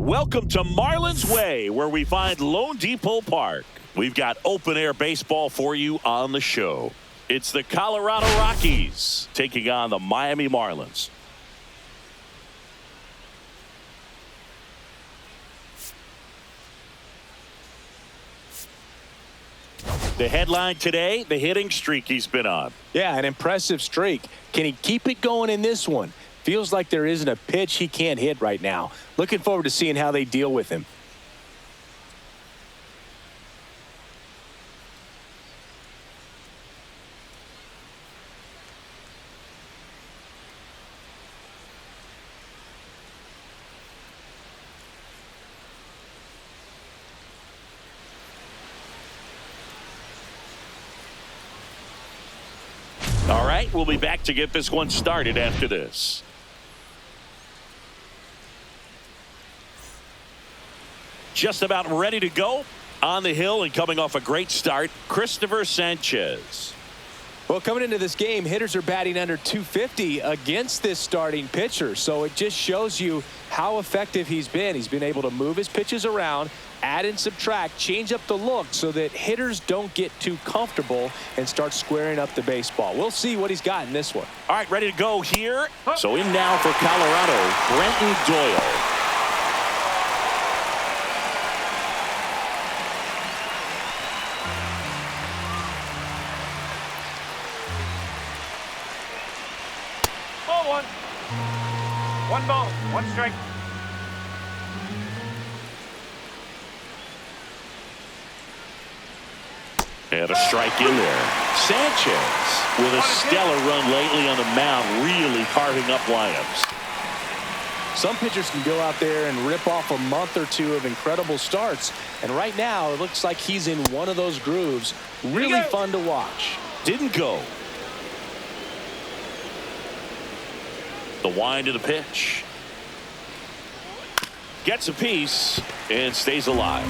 Welcome to Marlins Way, where we find Lone Depot Park. We've got open-air baseball for you on the show. It's the Colorado Rockies taking on the Miami Marlins. The headline today, the hitting streak he's been on. Yeah, an impressive streak. Can he keep it going in this one? Feels like there isn't a pitch he can't hit right now. Looking forward to seeing how they deal with him. All right, we'll be back to get this one started after this. Just about ready to go on the hill and coming off a great start, Christopher Sanchez. Well, coming into this game, hitters are batting under 250 against this starting pitcher. So it just shows you how effective he's been. He's been able to move his pitches around, add and subtract, change up the look so that hitters don't get too comfortable and start squaring up the baseball. We'll see what he's got in this one. All right, ready to go here. So in now for Colorado, Brenton Doyle. One ball, one strike. And a strike in there. Sanchez with a stellar run lately on the mound, really carving up lineups. Some pitchers can go out there and rip off a month or two of incredible starts. And right now, it looks like he's in one of those grooves. Really fun to watch. Didn't go. The wind of the pitch. Gets a piece and stays alive.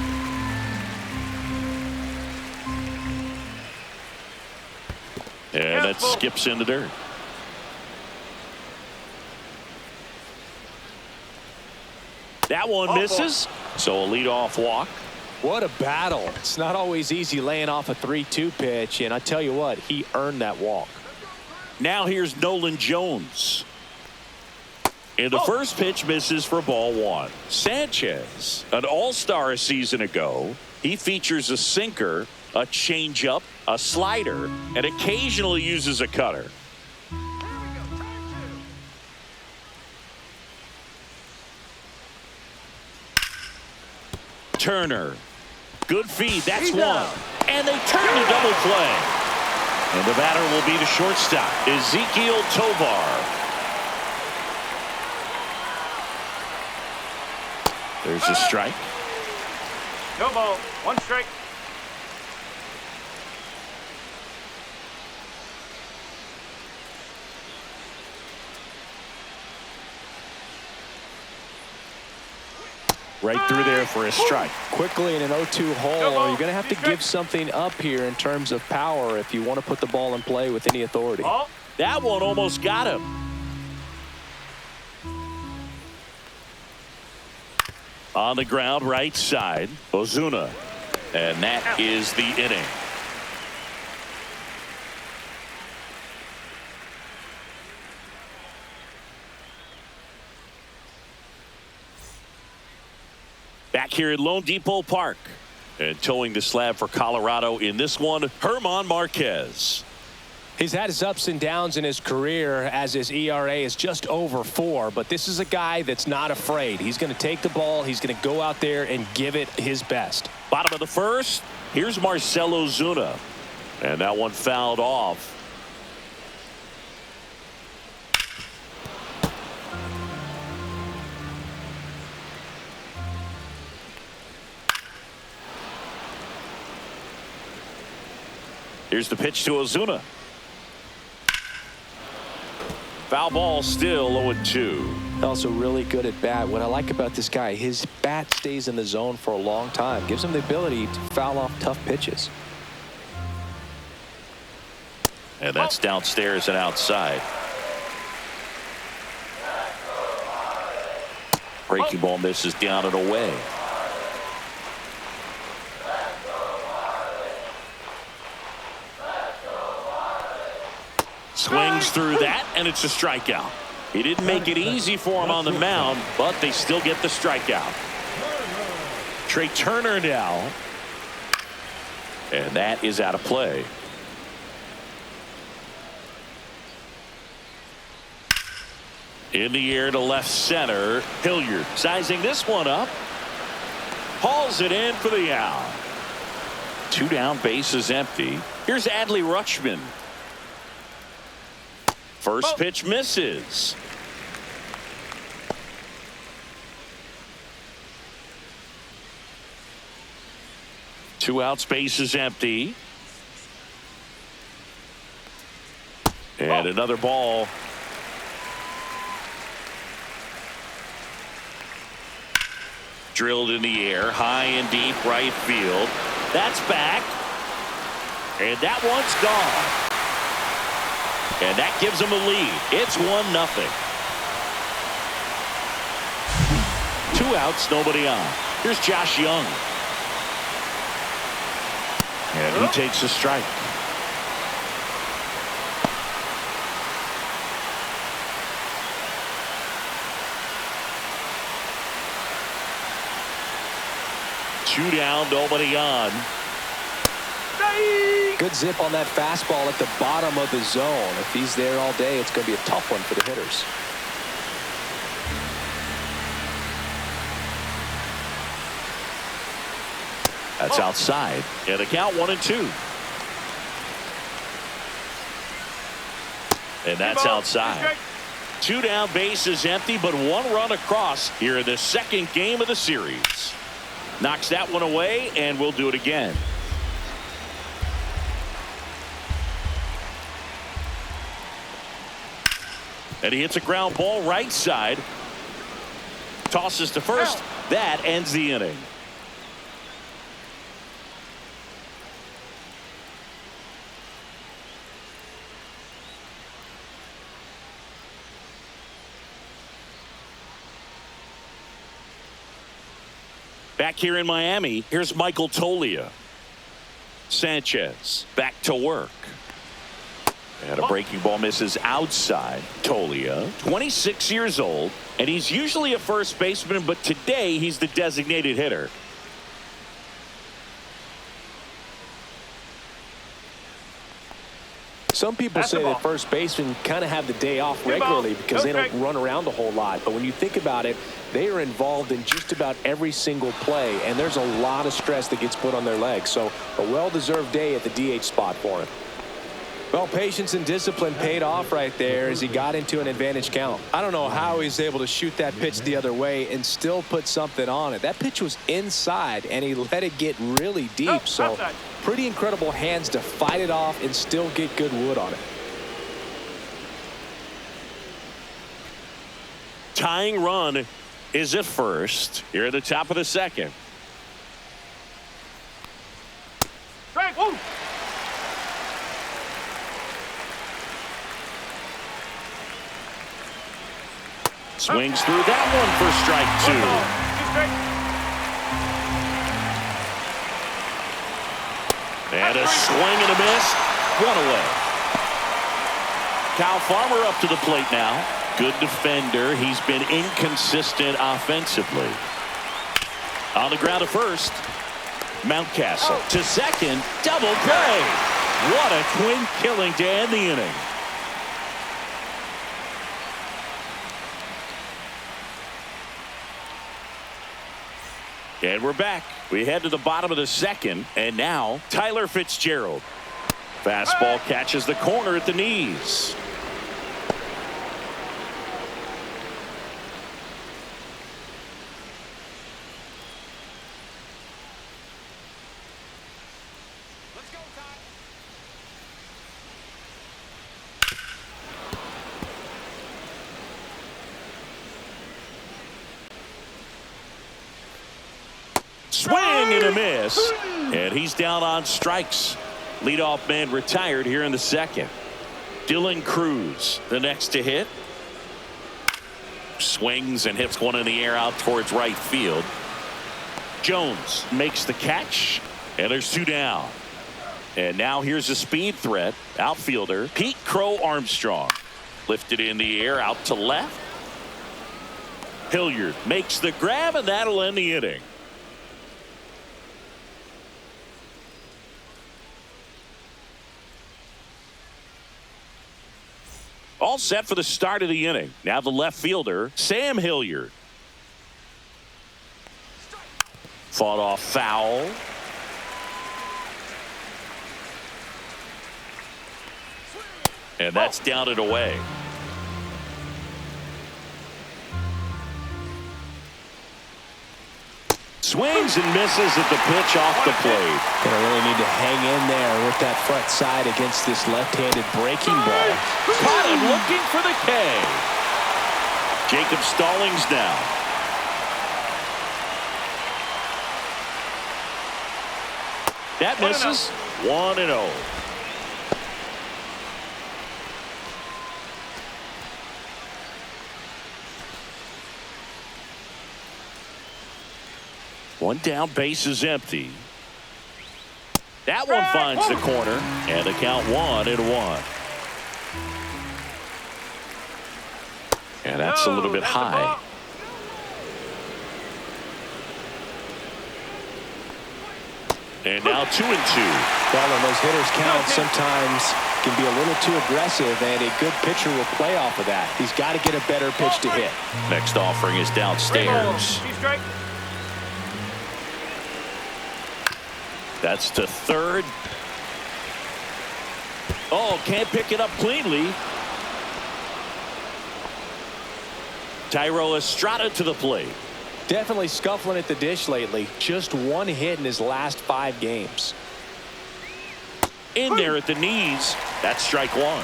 And that skips in the dirt. That one misses. So a leadoff walk. What a battle. It's not always easy laying off a 3-2 pitch. And I tell you what, he earned that walk. Now here's Nolan Jones. And the first pitch misses for ball one. Sanchez, an all-star a season ago. He features a sinker, a changeup, a slider, and occasionally uses a cutter. Turner. Good feed. That's one. And they turn to double play. And the batter will be the shortstop, Ezequiel Tovar. There's a strike. No ball, one strike. Right through there for a strike. Quickly in an 0-2 hole, you're going to have to give something up here in terms of power if you want to put the ball in play with any authority. That one almost got him. On the ground, right side, Ozuna. And that is the inning. Back here at Lone Depot Park. And towing the slab for Colorado in this one, Herman Marquez. He's had his ups and downs in his career as his ERA is just over 4, but this is a guy that's not afraid. He's going to take the ball. He's going to go out there and give it his best. Bottom of the first, here's Marcell Ozuna. And that one fouled off. Here's the pitch to Ozuna. Foul ball, still 0-2. Also really good at bat. What I like about this guy, his bat stays in the zone for a long time. Gives him the ability to foul off tough pitches. And that's downstairs and outside. Breaking ball misses down and away. Swings through that, and it's a strikeout. He didn't make it easy for him on the mound, but they still get the strikeout. Trey Turner now. And that is out of play. In the air to left center. Hilliard sizing this one up. Hauls it in for the out. 2 down, bases empty. Here's Adley Rutschman. First pitch misses. Two outs, bases empty. And another ball. Drilled in the air, high and deep right field. That's back. And that one's gone. And that gives them a lead. It's 1-0. 2 outs, nobody on. Here's Josh Young. And he takes a strike. Two down, nobody on. Good zip on that fastball at the bottom of the zone. If he's there all day, it's going to be a tough one for the hitters. That's outside. And the count 1-2. And that's outside. 2 down, bases empty, but 1 run across here in the second game of the series. Knocks that one away, and we'll do it again. And he hits a ground ball right side. Tosses to first. That ends the inning. Back here in Miami, here's Michael Toglia. Sanchez back to work. And a breaking ball misses outside. Toglia, 26 years old, and he's usually a first baseman, but today he's the designated hitter. Some people say that first basemen kind of have the day off regularly because they don't run around a whole lot. But when you think about it, they are involved in just about every single play, and there's a lot of stress that gets put on their legs. So a well-deserved day at the DH spot for him. Well, patience and discipline paid off right there as he got into an advantage count. I don't know how he's able to shoot that pitch the other way and still put something on it. That pitch was inside, and he let it get really deep. So pretty incredible hands to fight it off and still get good wood on it. Tying run is at first. Here at the top of the second. Strike. Woo. Swings through that one for strike 2. And a swing and a miss. 1 away. Kyle Farmer up to the plate now. Good defender. He's been inconsistent offensively. On the ground to first. Mountcastle to second. Double play. What a twin killing to end the inning. And we're back. We head to the bottom of the second, and now Tyler Fitzgerald. Fastball catches the corner at the knees. Let's go, Ty. Swing and a miss. And he's down on strikes. Leadoff man retired here in the second. Dylan Cruz, the next to hit. Swings and hits one in the air out towards right field. Jones makes the catch. And there's two down. And now here's a speed threat. Outfielder Pete Crow Armstrong. Lifted in the air out to left. Hilliard makes the grab, and that'll end the inning. All set for the start of the inning. Now the left fielder, Sam Hilliard. Fought off foul. And that's down and away. Swings and misses at the pitch off the plate. Gonna really need to hang in there with that front side against this left-handed breaking ball. Caught him looking for the K. Jacob Stallings now. That misses. 1-0. One down, base is empty. That one finds the corner, and the count 1-1. And that's a little bit high. And now 2-2. Well, and those hitters count sometimes can be a little too aggressive, and a good pitcher will play off of that. He's got to get a better pitch to hit. Next offering is downstairs. That's to third. Oh, can't pick it up cleanly. Tyro Estrada to the plate. Definitely scuffling at the dish lately. Just one hit in his last 5 games. In there at the knees. That's strike one.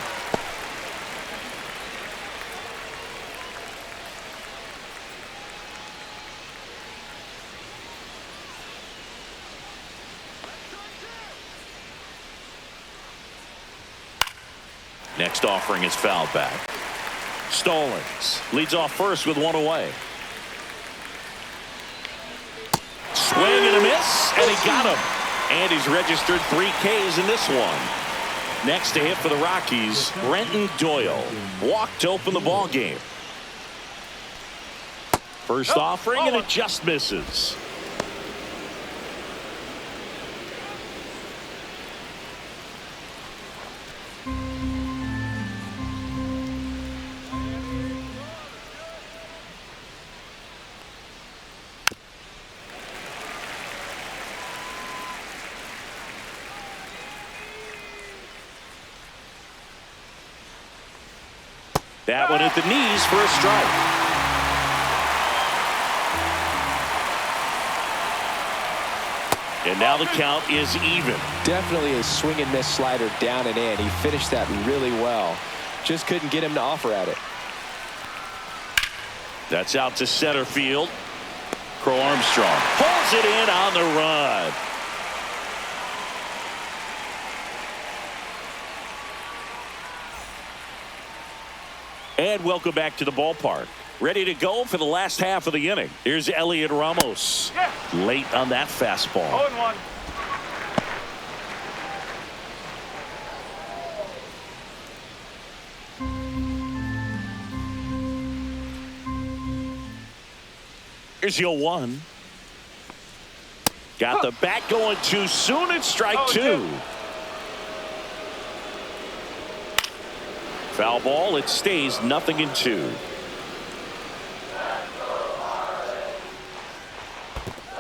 Next offering is fouled back. Stallings leads off first with one away. Swing and a miss, and he got him. And he's registered 3 Ks in this one. Next to hit for the Rockies, Brenton Doyle. Walked to open the ball game. First offering, and it just misses. That one at the knees for a strike. And now the count is even. Definitely a swing and miss slider down and in. He finished that really well. Just couldn't get him to offer at it. That's out to center field. Crow Armstrong pulls it in on the run. And welcome back to the ballpark. Ready to go for the last half of the inning. Here's Elliot Ramos. Late on that fastball. 0-1. Here's your 1. Got the bat going too soon. It's strike 2. Foul ball. It stays 0-2.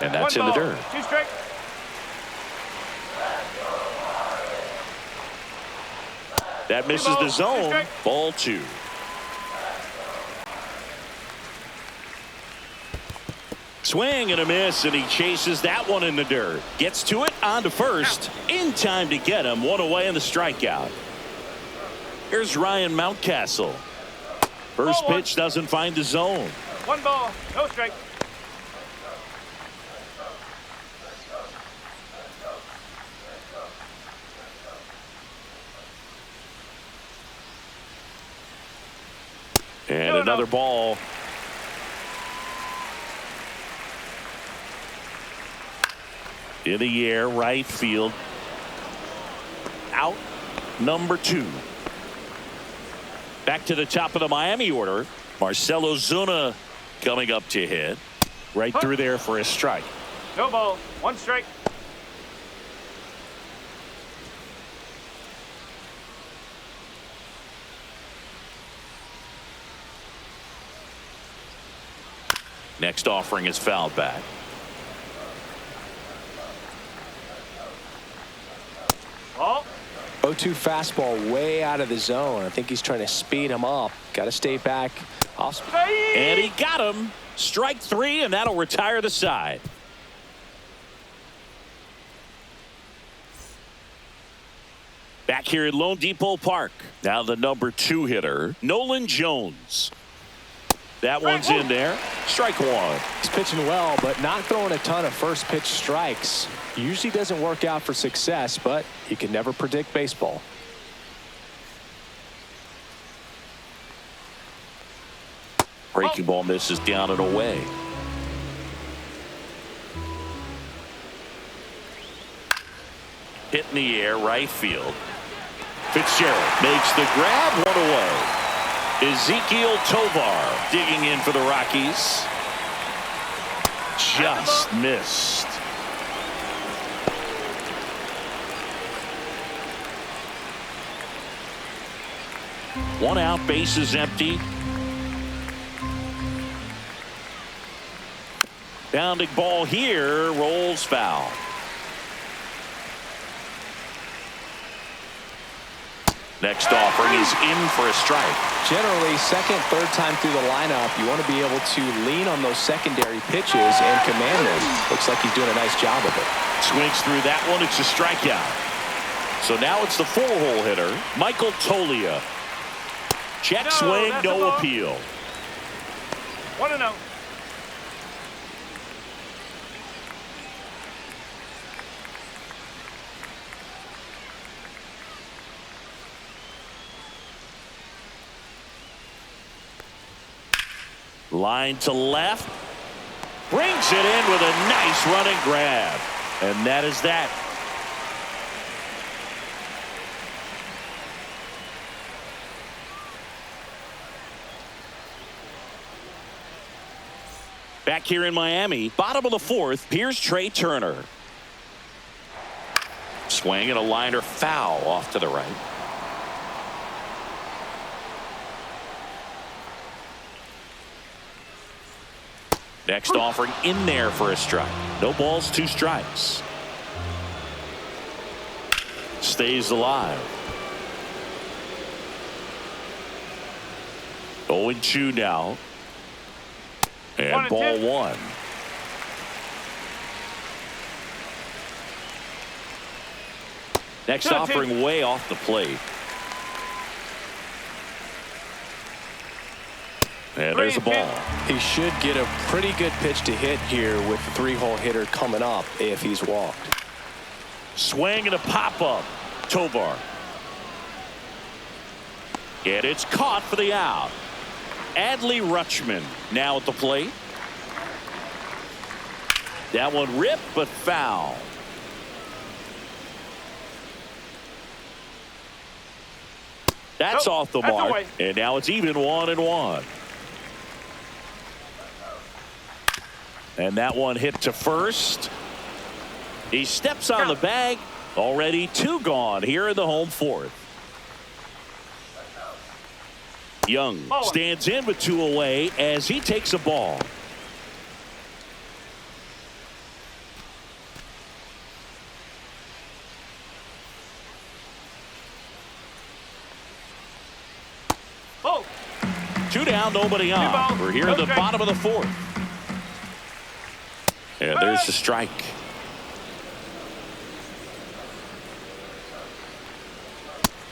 And that's in the dirt. 2 strike. That misses the zone. Ball 2. Swing and a miss, and he chases that one in the dirt. Gets to it, on to first. In time to get him. 1 away in the strikeout. Here's Ryan Mountcastle. First pitch doesn't find the zone. 1 ball, no strike. And another ball. In the air, right field. Out, number 2. Back to the top of the Miami order. Marcell Ozuna coming up to hit. Right through there for a strike. No ball, 1 strike. Next offering is fouled back. Ball. 0-2 fastball way out of the zone. I think he's trying to speed him up. Got to stay back. And he got him. Strike 3, and that'll retire the side. Back here at Lone Depot Park. Now the number 2 hitter, Nolan Jones. That one's in there. Strike 1. He's pitching well, but not throwing a ton of first pitch strikes. Usually doesn't work out for success, but you can never predict baseball. Breaking ball misses down and away. Hit in the air, right field. Fitzgerald makes the grab, 1 away. Ezekiel Tovar digging in for the Rockies. Just missed. One out, base is empty. Bounding ball here, rolls foul. Next offering is in for a strike. Generally, second, third time through the lineup, you want to be able to lean on those secondary pitches and command them. Looks like he's doing a nice job of it. Swings through that one. It's a strikeout. So now it's the 4-hole hitter, Michael Toglia. Check swing, no appeal. 1-0. Line to left. Brings it in with a nice running grab. And that is that. Back here in Miami, bottom of the 4th, here's Trey Turner. Swing and a liner foul off to the right. Next offering in there for a strike. No balls, 2 strikes. Stays alive. 0-2 now. And ball 1. Next offering way off the plate. And there's a ball. He should get a pretty good pitch to hit here with the 3-hole hitter coming up if he's walked. Swing and a pop-up. Tovar. And it's caught for the out. Adley Rutschman now at the plate. That one ripped, but foul. That's off the mark. Away. And now it's even 1-1. And that one hit to first. He steps on the bag. Already 2 gone here in the home 4th. Young stands in with 2 away as he takes a ball. Oh. 2 down, nobody on. We're here in the bottom of the 4th. And there's the strike.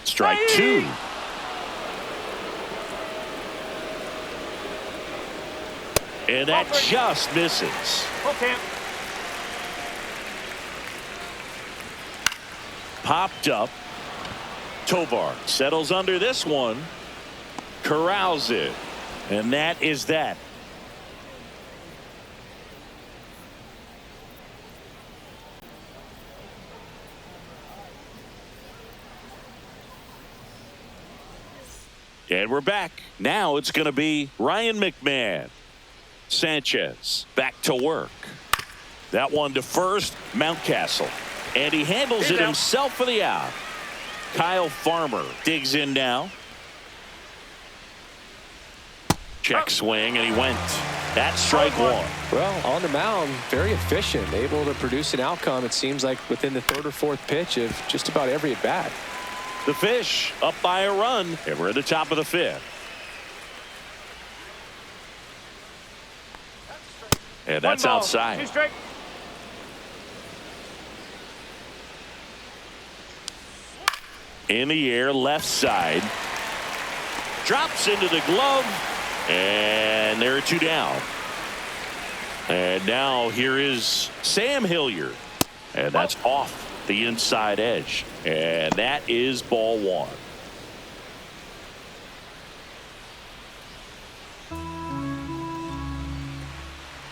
Strike 2. And that just misses. Okay. Popped up. Tovar settles under this one. Corrals it. And that is that. And we're back. Now it's going to be Ryan McMahon. Sanchez back to work. That one to first, Mountcastle. And he handles it himself for the out. Kyle Farmer digs in now. Check swing, and he went. That's strike 1. Well, on the mound, very efficient, able to produce an outcome, it seems like, within the 3rd or 4th pitch of just about every at bat. The Fish up by a run, and we're at the top of the 5th. And that's outside. 2 strike. In the air, left side. Drops into the glove. And there are 2 down. And now here is Sam Hilliard. And that's off the inside edge. And that is ball 1.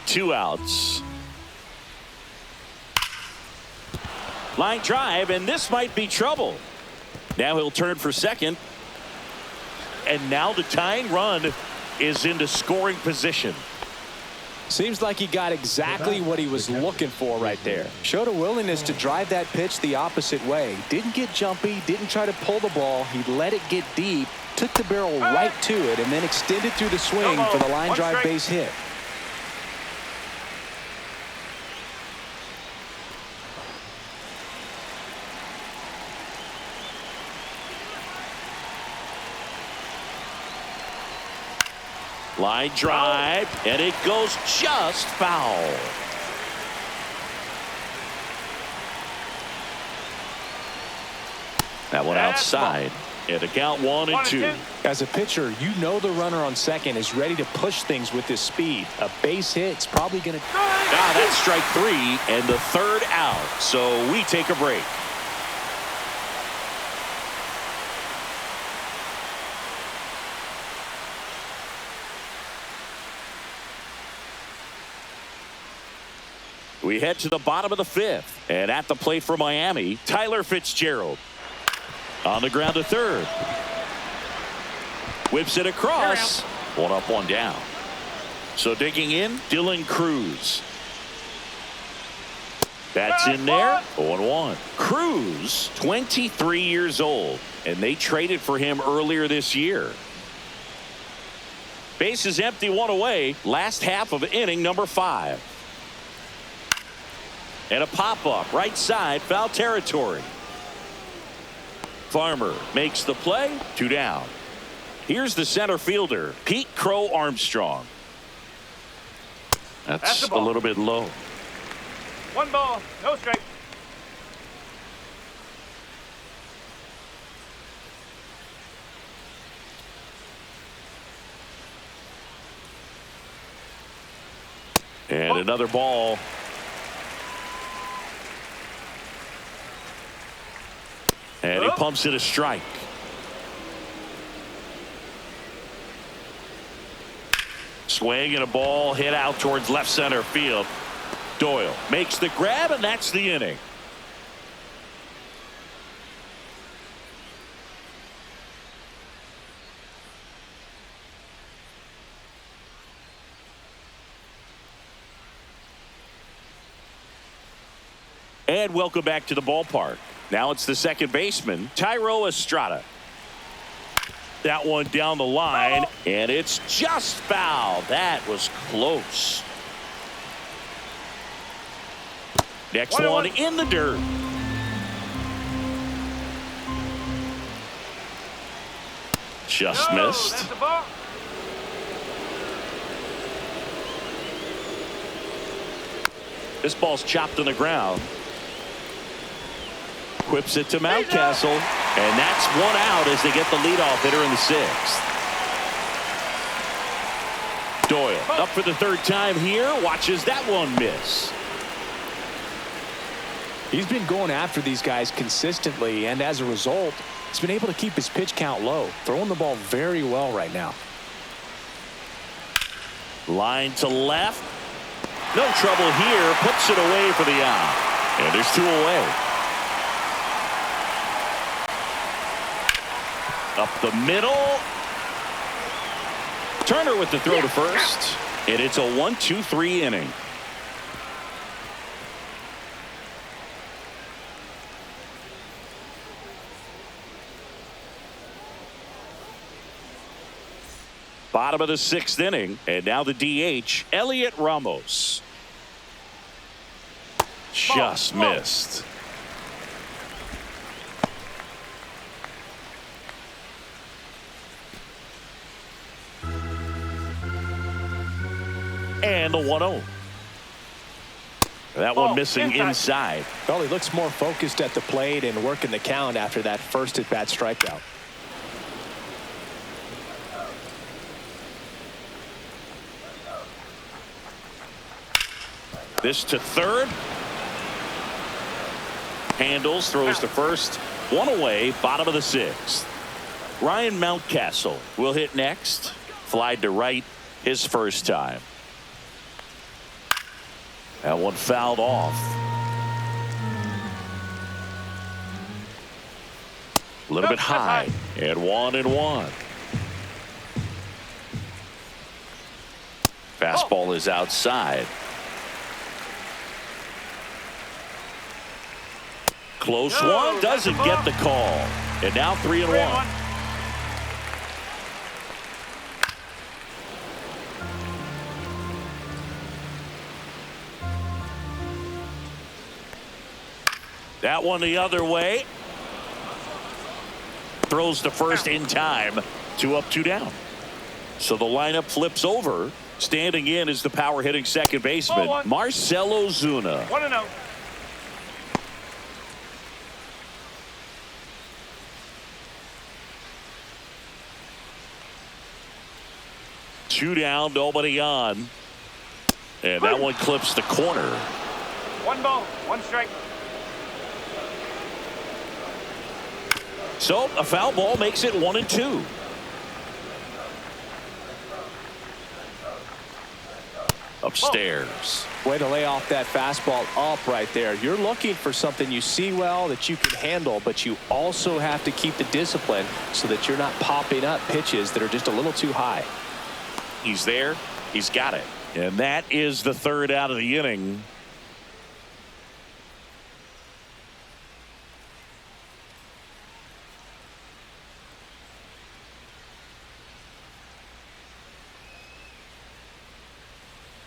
Two outs. Line drive, and this might be trouble. Now he'll turn for second. And now the tying run is into scoring position. Seems like he got exactly what he was looking for right there. Showed a willingness to drive that pitch the opposite way. Didn't get jumpy, didn't try to pull the ball. He let it get deep, took the barrel right to it, and then extended through the swing for the line drive base hit. Line drive, and it goes just foul. That one outside. And the count 1-2. As a pitcher, you know the runner on second is ready to push things with his speed. A base hit's probably going to. Now that's strike 3 and the 3rd out. So we take a break. We head to the bottom of the 5th. And at the plate for Miami, Tyler Fitzgerald. On the ground to third. Whips it across. 1 up, 1 down. So digging in, Dylan Cruz. That's in there. 0-1. Cruz, 23 years old. And they traded for him earlier this year. Base is empty, 1 away. Last half of inning number 5. And a pop-up right side, foul territory. Farmer makes the play. 2 down. Here's the center fielder, Pete Crow Armstrong. That's a little bit low. 1 ball, no strike. And another ball. And he pumps it a strike. Swing and a ball hit out towards left center field. Doyle makes the grab, and that's the inning. And welcome back to the ballpark. Now it's the second baseman, Tyro Estrada. That one down the line, and it's just foul. That was close. Next one in the dirt. Just missed. That's the ball. This ball's chopped on the ground. Whips it to Mountcastle, and that's one out as they get the leadoff hitter in the sixth. Doyle up for the third time here. Watches that one miss. He's been going after these guys consistently, and as a result, he's been able to keep his pitch count low, throwing the ball very well right now. Line to left. No trouble here. Puts it away for the out. And there's two away. Up the middle. Turner with the throw to first. And it's a 1-2-3 inning. Bottom of the sixth inning, and now the DH, Elliot Ramos. Just missed. And the 1-0. That one missing inside. Well, he looks more focused at the plate and working the count after that first at-bat strikeout. This to third. Handles, throws to first. One away, bottom of the sixth. Ryan Mountcastle will hit next. Flied to right his first time. That one fouled off. A little bit high. And 1-1. Fastball is outside. Close one, doesn't get the call. And now 3-1. That one the other way. Throws to first in time. 2 up, 2 down. So the lineup flips over. Standing in is the power hitting second baseman, Marcell Ozuna. 1-0. Two down, nobody on. And that one clips the corner. 1 ball, 1 strike. So a foul ball makes it 1-2. Upstairs. Way to lay off that fastball up right there. You're looking for something you see well that you can handle, but you also have to keep the discipline so that you're not popping up pitches that are just a little too high. He's there. He's got it. And that is the third out of the inning.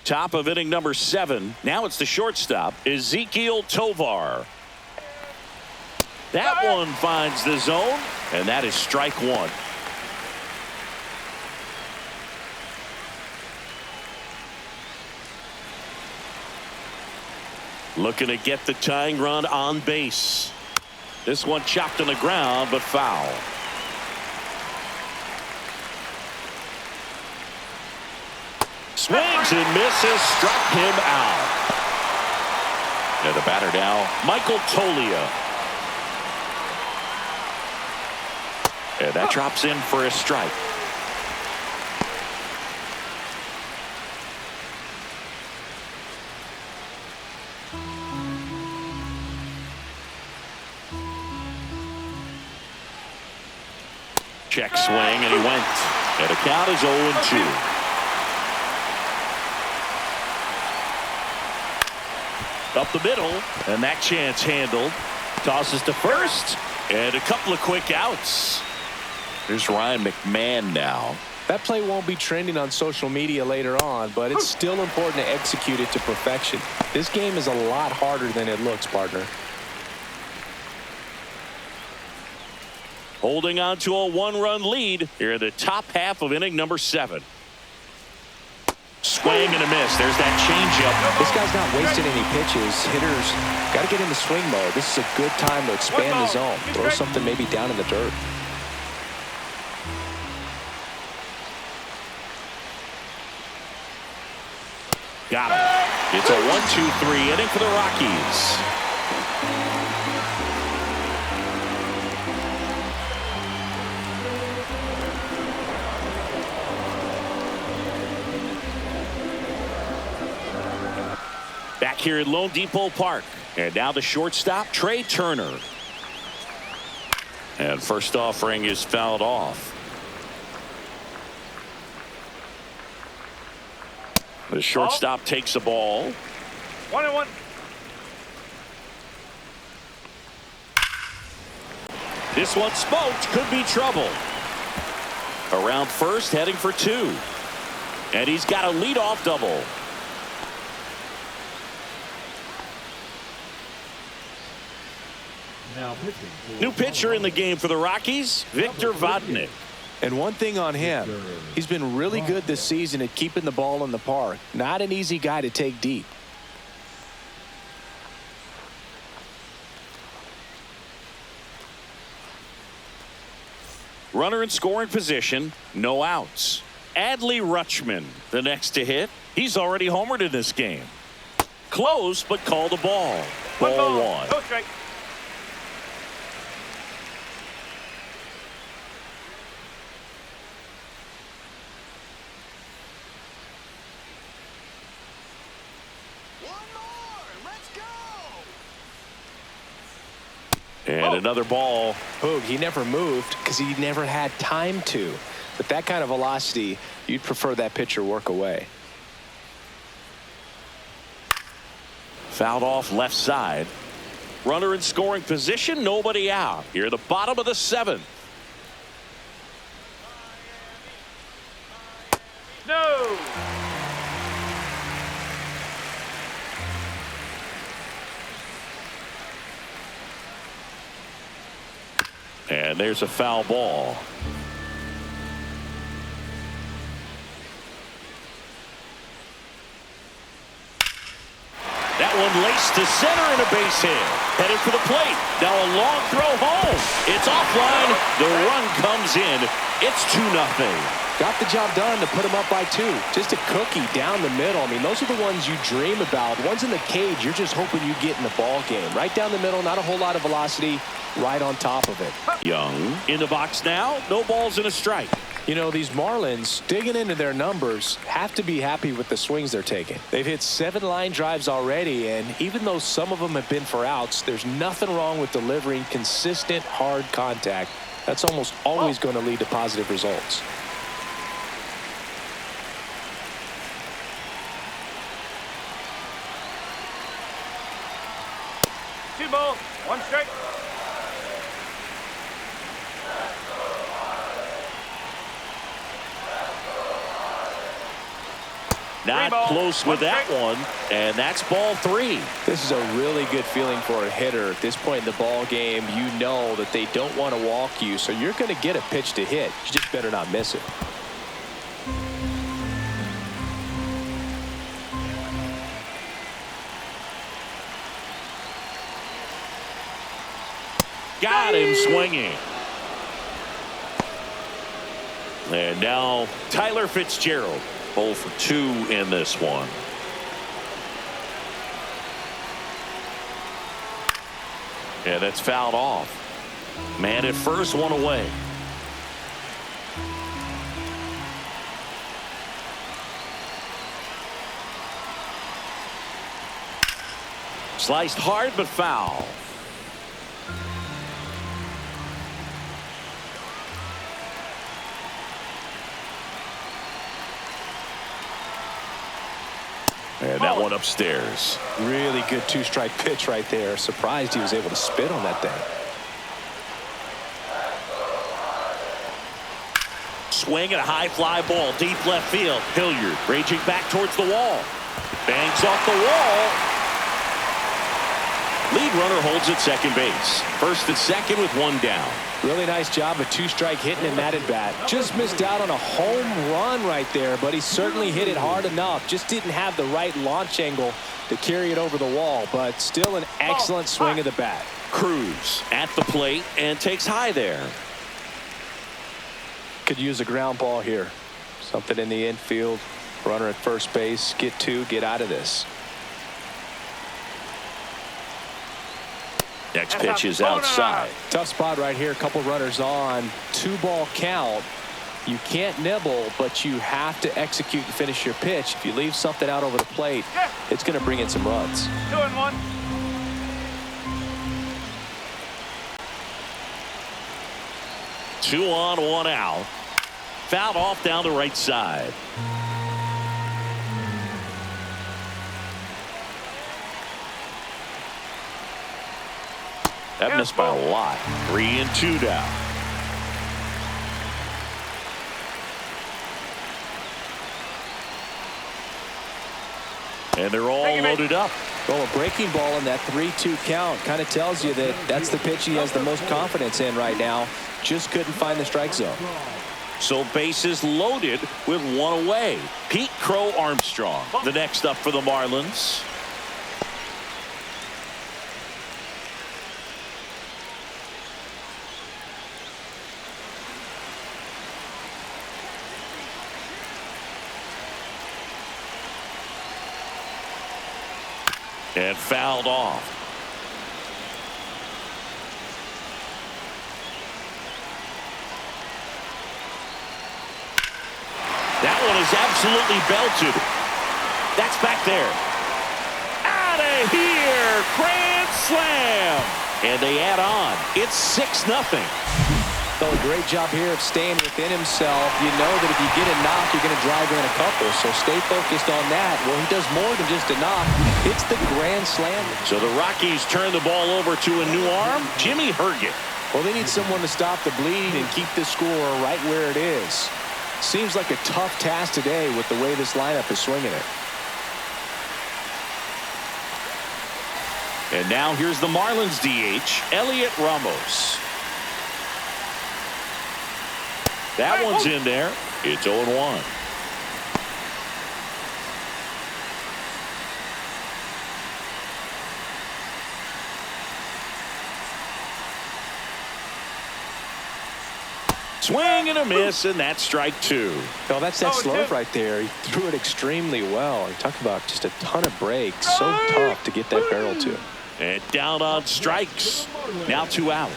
Top of inning number 7. Now it's the shortstop, Ezequiel Tovar. That one finds the zone, and that is strike 1. Looking to get the tying run on base. This one chopped on the ground, but foul. Swings and misses, struck him out. And the batter now, Michael Toglia. And that drops in for a strike. Check swing, and he went. And the count is 0-2. Up the middle, and that chance handled. Tosses to first, and a couple of quick outs. Here's Ryan McMahon now. That play won't be trending on social media later on, but it's still important to execute it to perfection. This game is a lot harder than it looks, partner. Holding on to a one-run lead here in the top half of inning number 7. Swing and a miss. There's that changeup. This guy's not wasting any pitches. Hitters got to get into swing mode. This is a good time to expand the zone. Throw something maybe down in the dirt. Got him. It's a 1-2-3 inning for the Rockies. Back here at Lone Depot Park. And now the shortstop, Trey Turner. And first offering is fouled off. The shortstop takes the ball. 1-1. This one smoked. Could be trouble. Around first, heading for 2. And he's got a leadoff double. New pitcher in the game for the Rockies, Victor Vodnik. And one thing on him, he's been really good this season at keeping the ball in the park. Not an easy guy to take deep. Runner in scoring position, no outs. Adley Rutschman, the next to hit. He's already homered in this game. Close, but called a ball. Ball 1. No strike. And another ball. Boog, he never moved because he never had time to. But that kind of velocity, you'd prefer that pitcher work away. Fouled off left side. Runner in scoring position, nobody out. Here at the bottom of the 7th. No. And there's a foul ball. That one laced to center and a base hit. Headed for the plate. Now a long throw home. It's offline. The run comes in. It's 2-0. Got the job done to put him up by 2. Just a cookie down the middle. I mean, those are the ones you dream about. Ones in the cage, you're just hoping you get in the ball game. Right down the middle, not a whole lot of velocity. Right on top of it. Young in the box now. No balls and a strike. You know, these Marlins, digging into their numbers, have to be happy with the swings they're taking. They've hit 7 line drives already, and even though some of them have been for outs, there's nothing wrong with delivering consistent, hard contact. That's almost always going to lead to positive results. Two balls, 1 strike. Not close with that one, and that's ball 3. This is a really good feeling for a hitter. At this point in the ball game, you know that they don't want to walk you, so you're going to get a pitch to hit. You just better not miss it. Got him swinging. And now Tyler Fitzgerald. 0 for 2 in this one. Yeah, that's fouled off. Man at first, 1 away. Sliced hard but foul. And that one upstairs. Really good 2-strike pitch right there. Surprised he was able to spit on that thing. Swing and a high fly ball deep left field. Hilliard raging back towards the wall. Bangs off the wall. Lead runner holds at second base. First and second with one down. Really nice job of two-strike hitting in that at bat. Just missed out on a home run right there, but he certainly hit it hard enough. Just didn't have the right launch angle to carry it over the wall, but still an excellent swing of the bat. Cruz at the plate and takes high there. Could use a ground ball here. Something in the infield. Runner at first base. Get two. Get out of this. Next pitch is outside. Tough spot right here. A couple runners on. 2-ball count. You can't nibble, but you have to execute and finish your pitch. If you leave something out over the plate, it's going to bring in some runs. 2-1. Two on, one out. Fouled off down the right side. That missed by a lot. 3-2 down. And they're all loaded up. Well, a breaking ball in that 3-2 count kind of tells you that that's the pitch he has the most confidence in right now. Just couldn't find the strike zone. So bases loaded with one away. Pete Crow Armstrong, the next up for the Marlins. And fouled off. That one is absolutely belted. That's back there. Out of here. Grand slam. And they add on. It's 6-0. So a great job here of staying within himself. You know that if you get a knock, you're going to drive in a couple. So stay focused on that. Well, he does more than just a knock. It's the grand slam. So the Rockies turn the ball over to a new arm, Jimmy Herget. Well, they need someone to stop the bleed and keep the score right where it is. Seems like a tough task today with the way this lineup is swinging it. And now here's the Marlins DH, Elliot Ramos. That one's in there. It's 0-1. Swing and a miss, and that's strike two. Oh, that's that slurve right there. He threw it extremely well. You talk about just a ton of breaks. So tough to get that barrel to. And down on strikes. Now 2 out.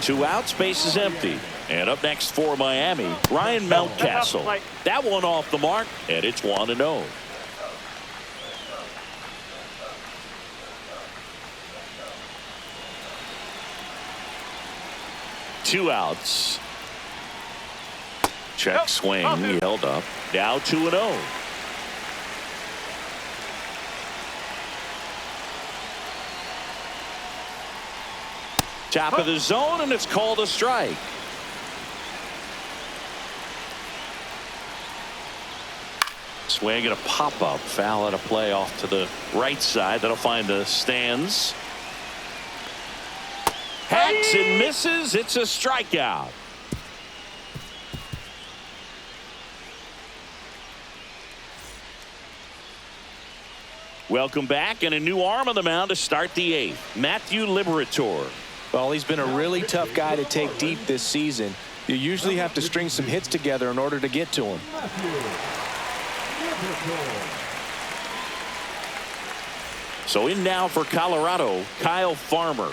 2 outs, base is empty. And up next for Miami, Ryan Mountcastle. That one off the mark, and it's 1-0. Two outs. Check swing. He held up. Now 2-0. Top of the zone, and it's called a strike. Swing and a pop-up. Foul at a play off to the right side. That'll find the stands. Hacks and misses. It's a strikeout. Welcome back, and a new arm on the mound to start the 8th. Matthew Liberatore. Well, he's been a really tough guy to take deep this season. You usually have to string some hits together in order to get to him. So in now for Colorado, Kyle Farmer.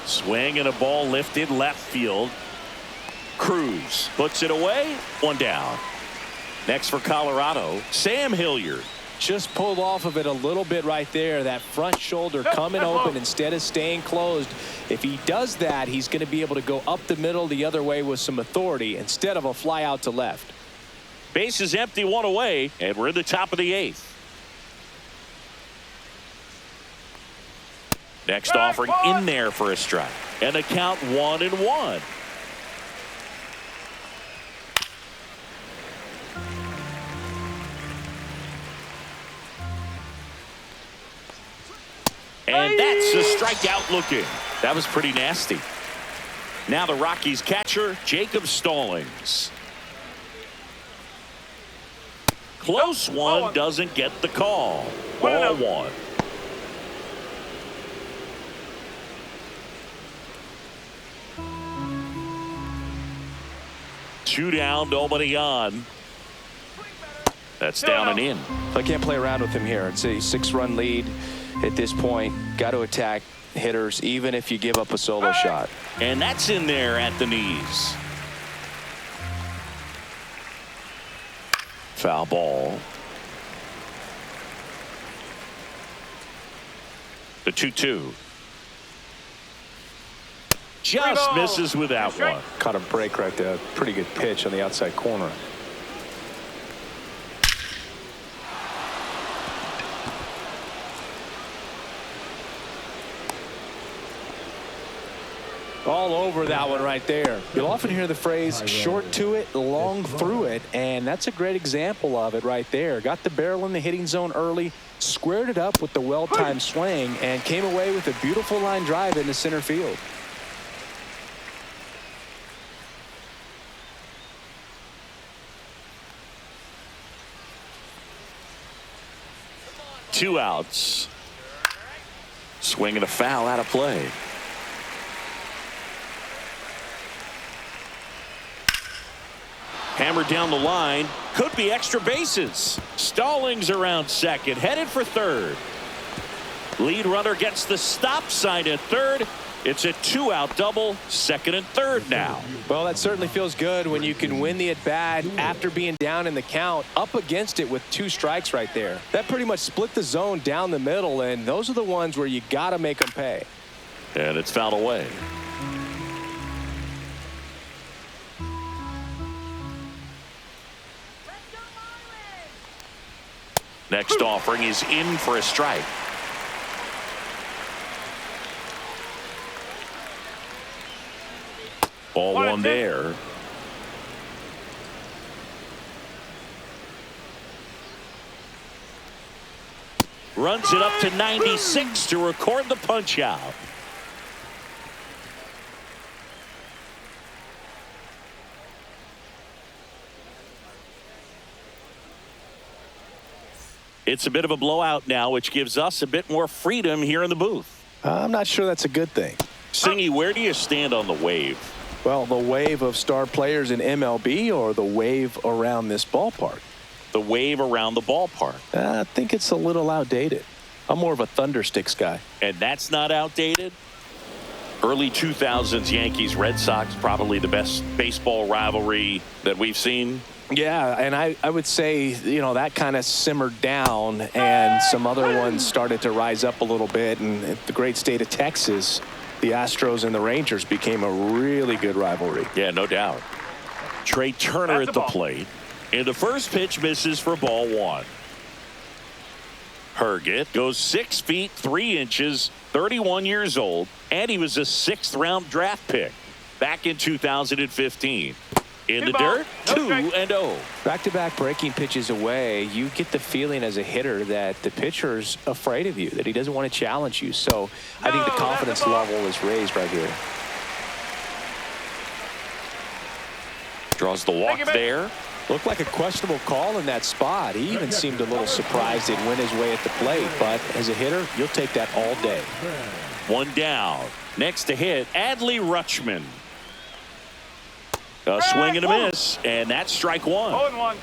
Swing and a ball lifted left field. Cruz puts it away. 1 down. Next for Colorado, Sam Hilliard. Just pulled off of it a little bit right there. That front shoulder coming open instead of staying closed. If he does that, he's going to be able to go up the middle the other way with some authority instead of a fly out to left. Base is empty, 1 away, and we're in the top of the 8th. Next offering in there for a strike. And the count 1-1. And that's a strikeout looking. That was pretty nasty. Now the Rockies catcher, Jacob Stallings. Close one, doesn't get the call. Ball one. Two down, nobody on. That's down and in. I can't play around with him here. It's a 6-run lead at this point. Got to attack hitters even if you give up a solo shot. And that's in there at the knees. Foul ball. The 2-2. Just misses with that one. Caught a break right there. Pretty good pitch on the outside corner. All over that one right there. You'll often hear the phrase short to it, long through it, and that's a great example of it right there. Got the barrel in the hitting zone early, squared it up with the well-timed swing, and came away with a beautiful line drive into center field. Two outs. Swing and a foul out of play. Hammered down the line. Could be extra bases. Stallings around second. Headed for third. Lead runner gets the stop sign at third. It's a 2-out double. Second and third now. Well, that certainly feels good when you can win the at-bat after being down in the count, up against it with 2 strikes right there. That pretty much split the zone down the middle, and those are the ones where you got to make them pay. And it's fouled away. Next offering is in for a strike. Ball one there. Runs it up to 96 to record the punch out. It's a bit of a blowout now, which gives us a bit more freedom here in the booth. I'm not sure that's a good thing. Singy, where do you stand on the wave? Well, the wave of star players in MLB or the wave around this ballpark? The wave around the ballpark. I think it's a little outdated. I'm more of a Thundersticks guy. And that's not outdated? Early 2000s Yankees Red Sox, probably the best baseball rivalry that we've seen. Yeah, and I would say, you know, that kind of simmered down and some other ones started to rise up a little bit. And the great state of Texas, the Astros and the Rangers became a really good rivalry. Yeah, no doubt. Trey Turner at the plate. And the first pitch misses for ball one. Herget goes 6 feet 3 inches, 31 years old, and he was a 6th-round draft pick back in 2015. In the dirt, 2-0. Back-to-back breaking pitches away, you get the feeling as a hitter that the pitcher's afraid of you, that he doesn't want to challenge you. So I think the confidence level is raised right here. Draws the walk there. Looked like a questionable call in that spot. He even seemed a little surprised it went his way at the plate. But as a hitter, you'll take that all day. One down. Next to hit, Adley Rutschman. A swing and a miss, and that's strike one. 0-1.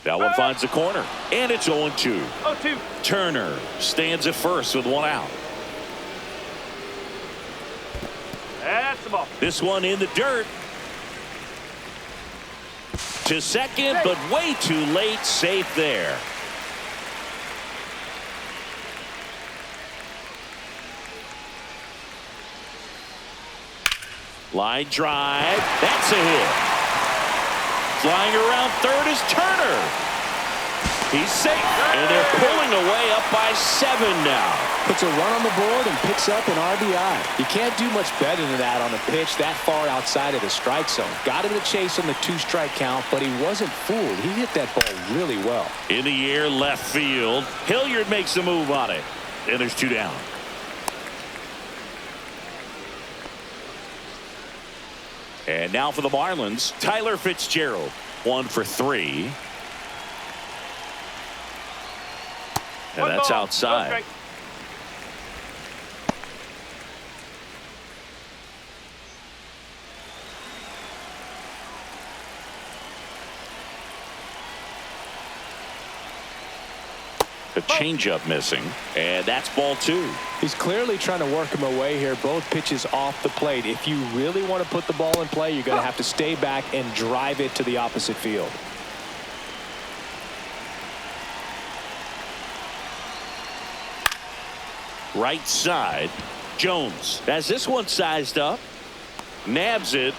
That one finds the corner, and it's 0-2. 0-2. Turner stands at first with 1 out. That's the ball. This one in the dirt. To second, but way too late. Safe there. Line drive. That's a hit. Flying around third is Turner. He's safe. And they're pulling away up by 7 now. Puts a run on the board and picks up an RBI. You can't do much better than that on a pitch that far outside of the strike zone. Got him to chase on the 2-strike count, but he wasn't fooled. He hit that ball really well. In the air, left field. Hilliard makes a move on it. And there's 2 down. And now for the Marlins, Tyler Fitzgerald. 1 for 3. And that's outside. A changeup missing, and that's ball 2. He's clearly trying to work him away here. Both pitches off the plate. If you really want to put the ball in play, you're going to have to stay back and drive it to the opposite field. Right side, Jones has this one sized up, nabs it,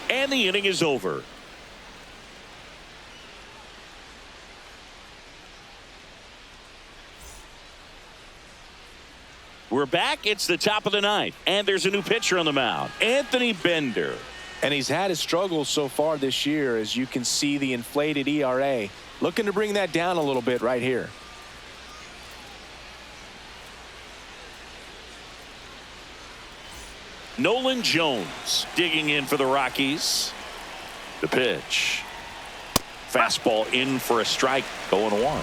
and the inning is over. We're back. It's the top of the 9th, and there's a new pitcher on the mound, Anthony Bender. And he's had his struggles so far this year, as you can see the inflated ERA. Looking to bring that down a little bit right here. Nolan Jones digging in for the Rockies. The pitch. Fastball in for a strike, 0-1.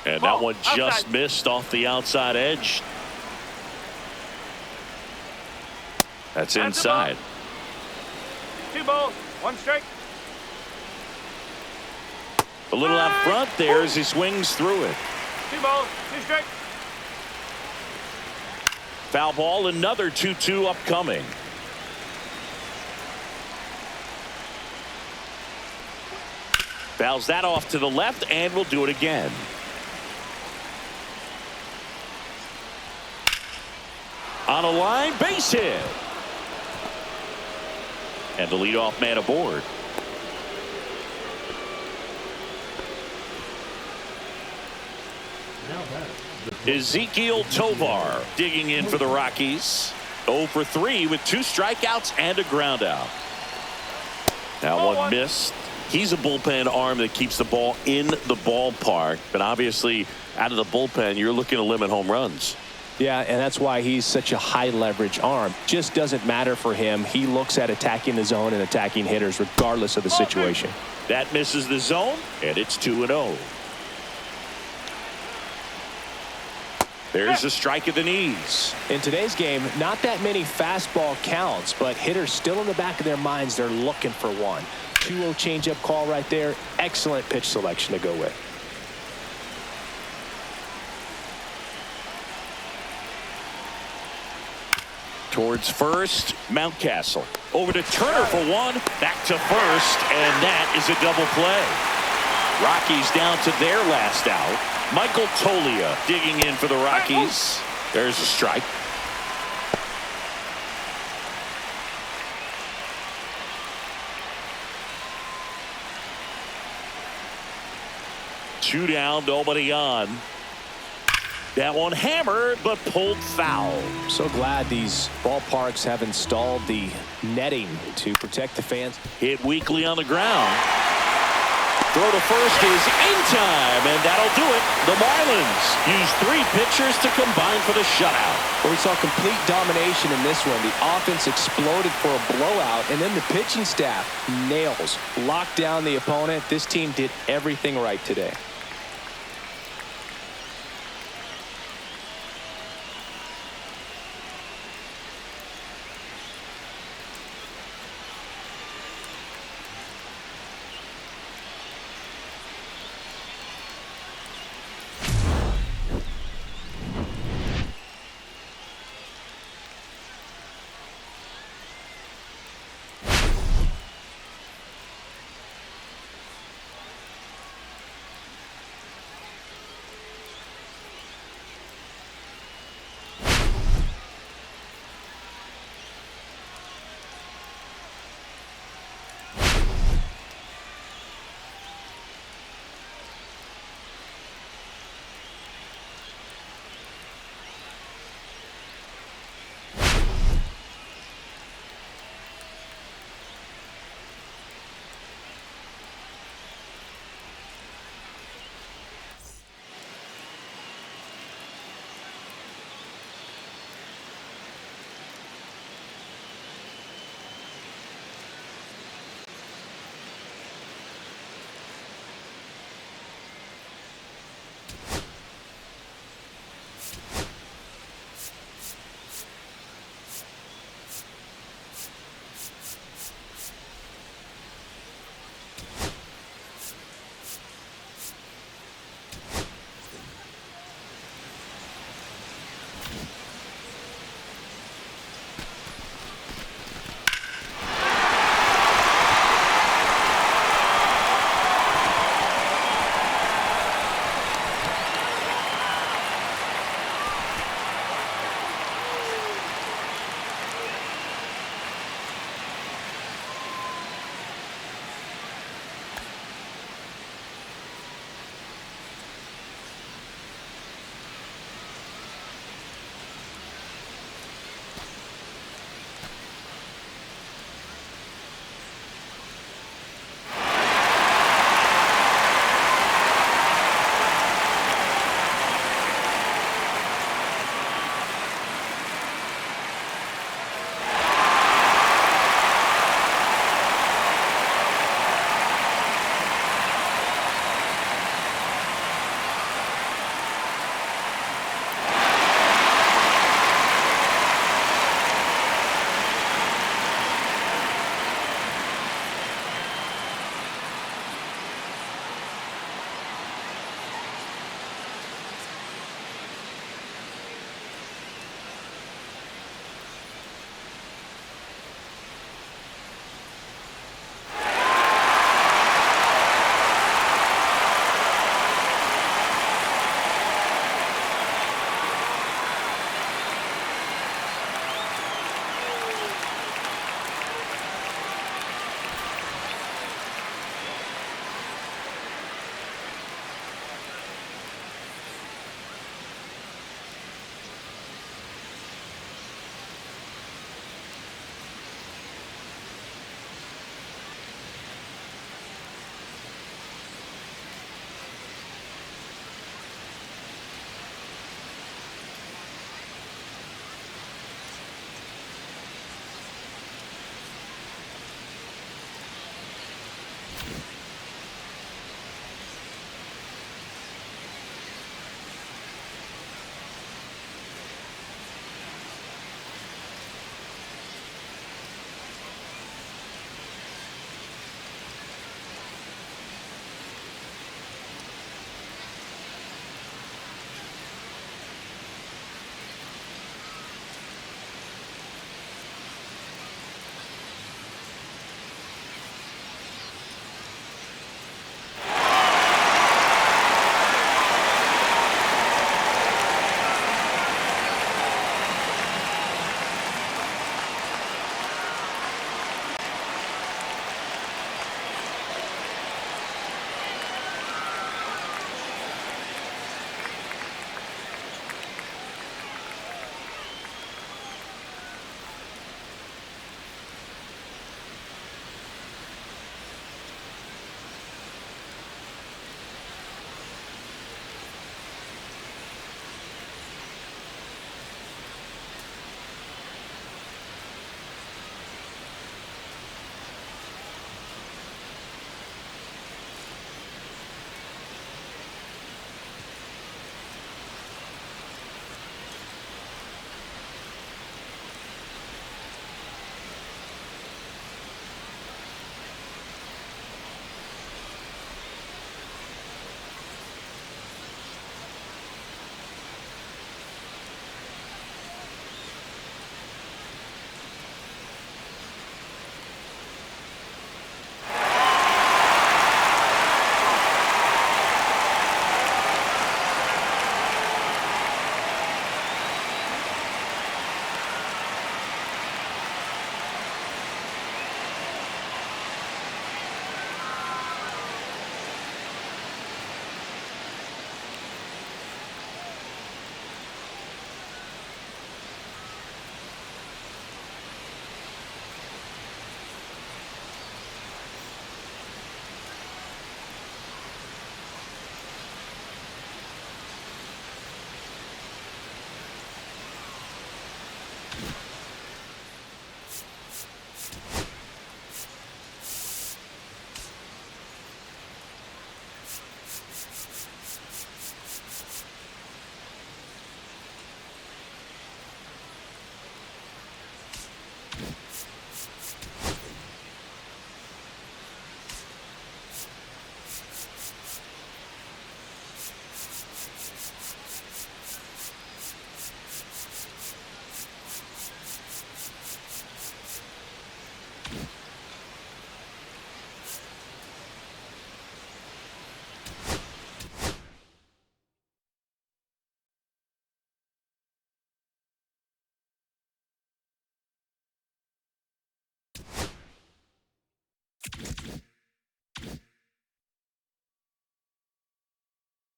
And that one just missed off the outside edge. That's inside. 2 balls, 1 strike. A little out front there as he swings through it. 2 balls, 2 strikes. Foul ball, another 2-2 upcoming. Fouls that off to the left, and we'll do it again. On a line, base hit. And the leadoff man aboard. Ezekiel Tovar digging in for the Rockies. 0 for 3 with 2 strikeouts and a ground out. Now one missed. He's a bullpen arm that keeps the ball in the ballpark. But obviously, out of the bullpen, you're looking to limit home runs. Yeah, and that's why he's such a high leverage arm. Just doesn't matter for him. He looks at attacking the zone and attacking hitters regardless of the situation. That misses the zone, and it's 2-0. There's a strike at the knees. In today's game, not that many fastball counts, but hitters still in the back of their minds, they're looking for one. 2-0 changeup call right there. Excellent pitch selection to go with. Towards first, Mountcastle. Over to Turner for 1. Back to first, and that is a double play. Rockies down to their last out. Michael Tolia digging in for the Rockies. There's a strike. Two down, nobody on. That one hammered, but pulled foul. So glad these ballparks have installed the netting to protect the fans. Hit weakly on the ground. Throw to first is in time, and that'll do it. The Marlins use 3 pitchers to combine for the shutout. Well, we saw complete domination in this one. The offense exploded for a blowout, and then the pitching staff nails. Locked down the opponent. This team did everything right today.